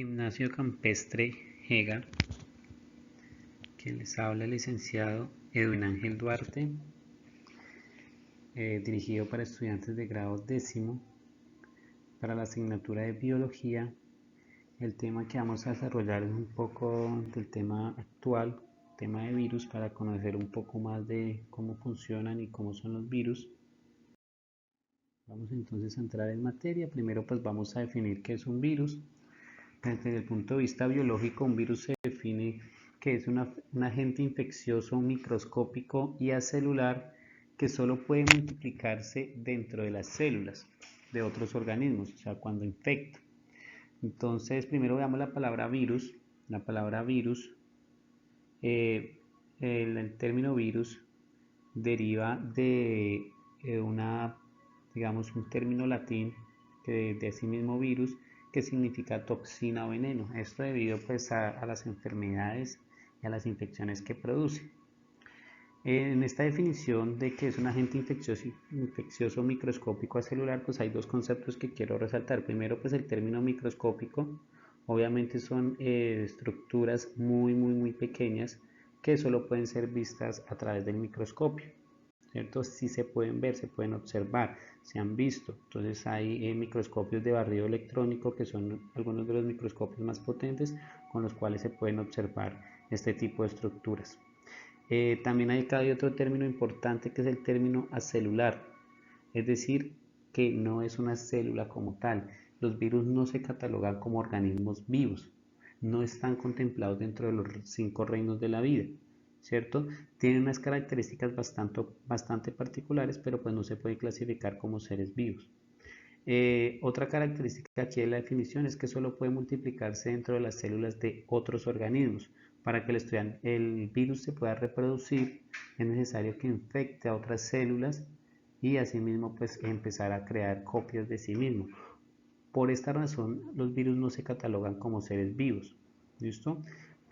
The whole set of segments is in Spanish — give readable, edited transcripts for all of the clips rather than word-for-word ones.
Gimnasio Campestre Jega, quien les habla el licenciado Edwin Ángel Duarte, dirigido para estudiantes de grado décimo, para la asignatura de biología. El tema que vamos a desarrollar es un poco del tema actual, tema de virus, para conocer un poco más de cómo funcionan y cómo son los virus. Vamos entonces a entrar en materia. Primero pues vamos a definir qué es un virus. Desde el punto de vista biológico, un virus se define que es un agente infeccioso microscópico y acelular que solo puede multiplicarse dentro de las células de otros organismos, o sea, cuando infecta. Entonces, primero veamos la palabra virus. La palabra virus, el término virus deriva de digamos, un término latín que de sí mismo virus, que significa toxina o veneno. Esto debido pues a las enfermedades y a las infecciones que produce. En esta definición de que es un agente infeccioso microscópico acelular, pues hay dos conceptos que quiero resaltar. Primero, pues el término microscópico, obviamente son estructuras muy pequeñas que solo pueden ser vistas a través del microscopio, ¿cierto? Sí se pueden ver, se pueden observar, se han visto. Entonces hay microscopios de barrido electrónico, que son algunos de los microscopios más potentes con los cuales se pueden observar este tipo de estructuras. También hay otro término importante, que es el término acelular, es decir, que no es una célula como tal. Los virus no se catalogan como organismos vivos, no están contemplados dentro de los 5 reinos de la vida, ¿cierto? Tienen unas características bastante particulares, pero pues no se puede clasificar como seres vivos. Otra característica aquí de la definición es que solo puede multiplicarse dentro de las células de otros organismos. Para que el virus se pueda reproducir, es necesario que infecte a otras células y asimismo pues empezar a crear copias de sí mismo. Por esta razón, los virus no se catalogan como seres vivos. ¿Listo?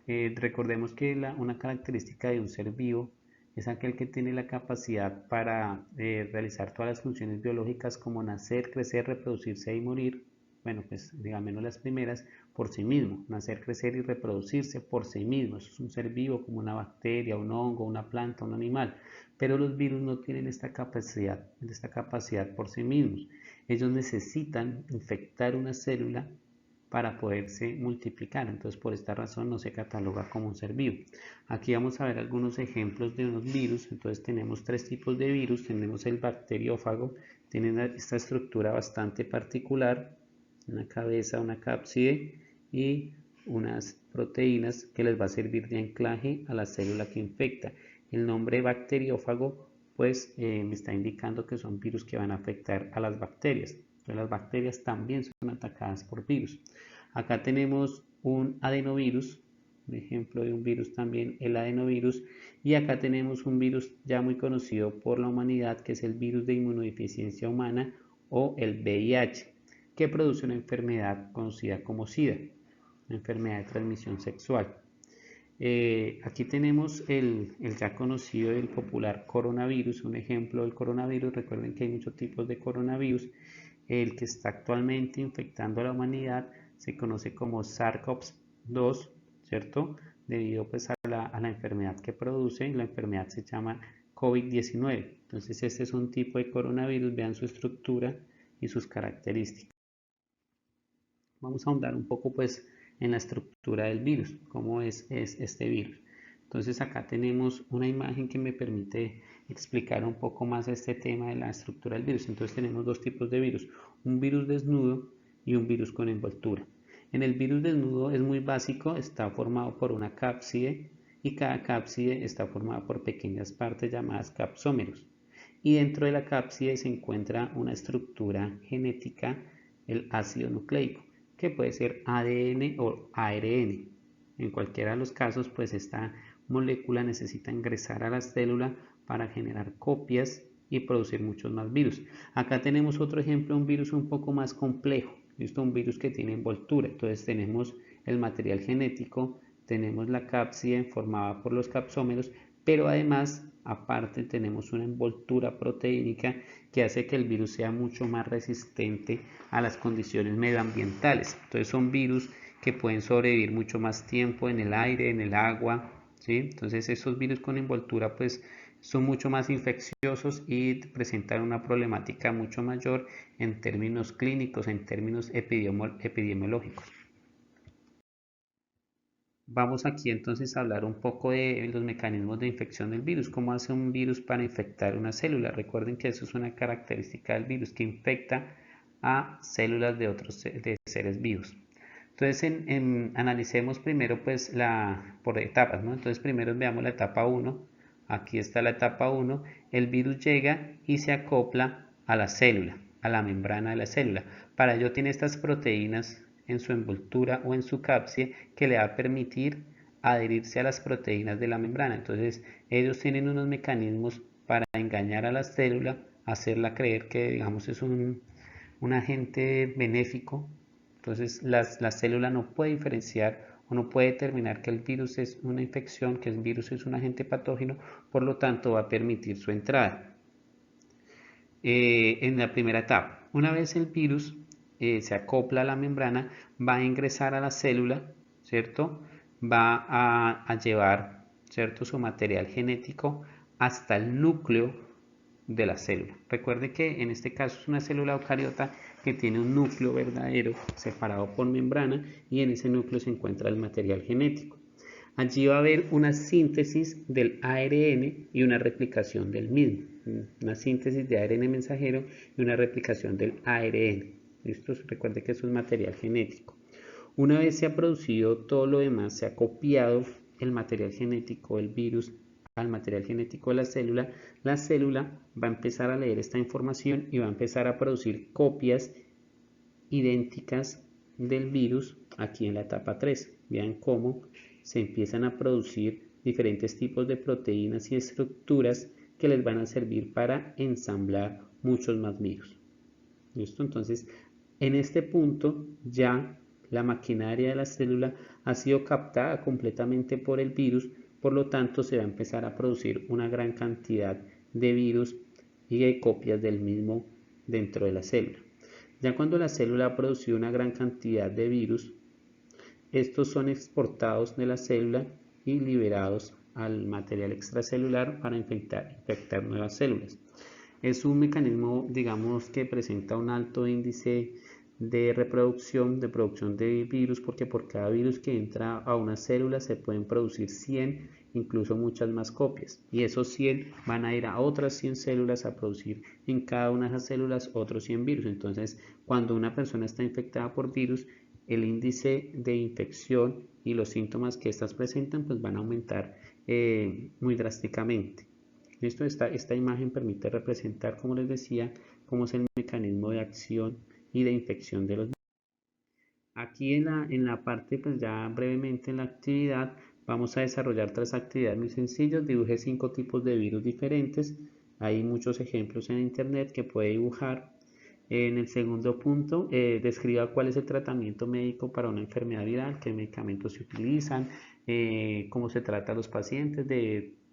Recordemos que una característica de un ser vivo es aquel que tiene la capacidad para realizar todas las funciones biológicas, como nacer, crecer, reproducirse y morir. Bueno, pues digamos las primeras, por sí mismo, nacer, crecer y reproducirse por sí mismo. Eso es un ser vivo, como una bacteria, un hongo, una planta, un animal. Pero los virus no tienen esta capacidad por sí mismos. Ellos necesitan infectar una célula para poderse multiplicar. Entonces, por esta razón no se cataloga como un ser vivo. Aquí vamos a ver algunos ejemplos de unos virus. Entonces, tenemos 3 tipos de virus. Tenemos el bacteriófago, tiene esta estructura bastante particular, una cabeza, una cápside y unas proteínas que les va a servir de anclaje a la célula que infecta. El nombre bacteriófago pues me está indicando que son virus que van a afectar a las bacterias. Entonces las bacterias también son atacadas por virus. Acá tenemos un adenovirus, un ejemplo de un virus también, el adenovirus, y acá tenemos un virus ya muy conocido por la humanidad, que es el virus de inmunodeficiencia humana o el VIH, que produce una enfermedad conocida como SIDA, una enfermedad de transmisión sexual. Aquí tenemos el ya conocido, el popular coronavirus, un ejemplo del coronavirus. Recuerden que hay muchos tipos de coronavirus. El que está actualmente infectando a la humanidad se conoce como SARS-CoV-2, ¿cierto? Debido pues a la enfermedad que produce. La enfermedad se llama COVID-19. Entonces este es un tipo de coronavirus. Vean su estructura y sus características. Vamos a ahondar un poco pues en la estructura del virus, cómo es este virus. Entonces acá tenemos una imagen que me permite explicar un poco más este tema de la estructura del virus. Entonces tenemos 2 tipos de virus, un virus desnudo y un virus con envoltura. En el virus desnudo es muy básico, está formado por una cápside y cada cápside está formada por pequeñas partes llamadas capsómeros. Y dentro de la cápside se encuentra una estructura genética, el ácido nucleico, que puede ser ADN o ARN. En cualquiera de los casos, pues esta molécula necesita ingresar a la célula para generar copias y producir muchos más virus. Acá tenemos otro ejemplo, un virus un poco más complejo. Esto es un virus que tiene envoltura. Entonces tenemos el material genético, tenemos la cápside formada por los capsómeros, pero además, aparte, tenemos una envoltura proteínica que hace que el virus sea mucho más resistente a las condiciones medioambientales. Entonces son virus que pueden sobrevivir mucho más tiempo en el aire, en el agua, ¿sí? Entonces estos virus con envoltura pues son mucho más infecciosos y presentan una problemática mucho mayor en términos clínicos, en términos epidemiológicos. Vamos aquí entonces a hablar un poco de los mecanismos de infección del virus, cómo hace un virus para infectar una célula. Recuerden que eso es una característica del virus, que infecta a células de otros de seres vivos. Entonces analicemos primero pues por etapas, ¿no? Entonces primero veamos la etapa 1. Aquí está la etapa 1. El virus llega y se acopla a la célula, a la membrana de la célula. Para ello tiene estas proteínas en su envoltura o en su cápside que le va a permitir adherirse a las proteínas de la membrana. Entonces ellos tienen unos mecanismos para engañar a la célula, hacerla creer que digamos es un agente benéfico. Entonces la célula no puede diferenciar o no puede determinar que el virus es una infección, que el virus es un agente patógeno, por lo tanto va a permitir su entrada. En la primera etapa, una vez el virus se acopla a la membrana, va a ingresar a la célula, ¿cierto? Va a llevar, ¿cierto?, su material genético hasta el núcleo de la célula. Recuerde que en este caso es una célula eucariota que tiene un núcleo verdadero separado por membrana y en ese núcleo se encuentra el material genético. Allí va a haber una síntesis del ARN y una replicación del mismo. Una síntesis de ARN mensajero y una replicación del ARN. ¿Listo? Recuerde que eso es material genético. Una vez se ha producido todo lo demás, se ha copiado el material genético del virus al material genético de la célula va a empezar a leer esta información y va a empezar a producir copias idénticas del virus aquí en la etapa 3. Vean cómo se empiezan a producir diferentes tipos de proteínas y estructuras que les van a servir para ensamblar muchos más virus. ¿Listo? Entonces, en este punto ya la maquinaria de la célula ha sido captada completamente por el virus, por lo tanto se va a empezar a producir una gran cantidad de virus y de copias del mismo dentro de la célula. Ya cuando la célula ha producido una gran cantidad de virus, estos son exportados de la célula y liberados al material extracelular para infectar nuevas células. Es un mecanismo, digamos, que presenta un alto índice de reproducción, de producción de virus, porque por cada virus que entra a una célula se pueden producir 100, incluso muchas más copias. Y esos 100 van a ir a otras 100 células a producir en cada una de esas células otros 100 virus. Entonces, cuando una persona está infectada por virus, el índice de infección y los síntomas que estas presentan pues van a aumentar muy drásticamente. Esta imagen permite representar, como les decía, cómo es el mecanismo de acción y de infección de los virus. Aquí en la parte, pues ya brevemente en la actividad, vamos a desarrollar 3 actividades muy sencillas. Dibuje 5 tipos de virus diferentes. Hay muchos ejemplos en internet que puede dibujar. En el segundo punto, describa cuál es el tratamiento médico para una enfermedad viral, qué medicamentos se utilizan, cómo se trata a los pacientes.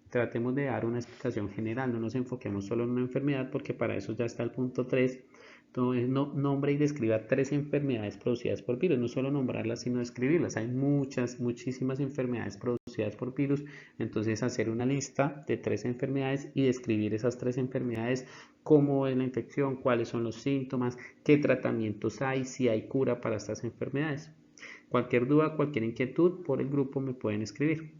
Tratemos de dar una explicación general, no nos enfoquemos solo en una enfermedad porque para eso ya está el punto 3. Entonces, nombre y describa 3 enfermedades producidas por virus, no solo nombrarlas sino describirlas. Hay muchísimas enfermedades producidas por virus, entonces hacer una lista de 3 enfermedades y describir esas 3 enfermedades, cómo es la infección, cuáles son los síntomas, qué tratamientos hay, si hay cura para estas enfermedades. Cualquier duda, cualquier inquietud por el grupo me pueden escribir.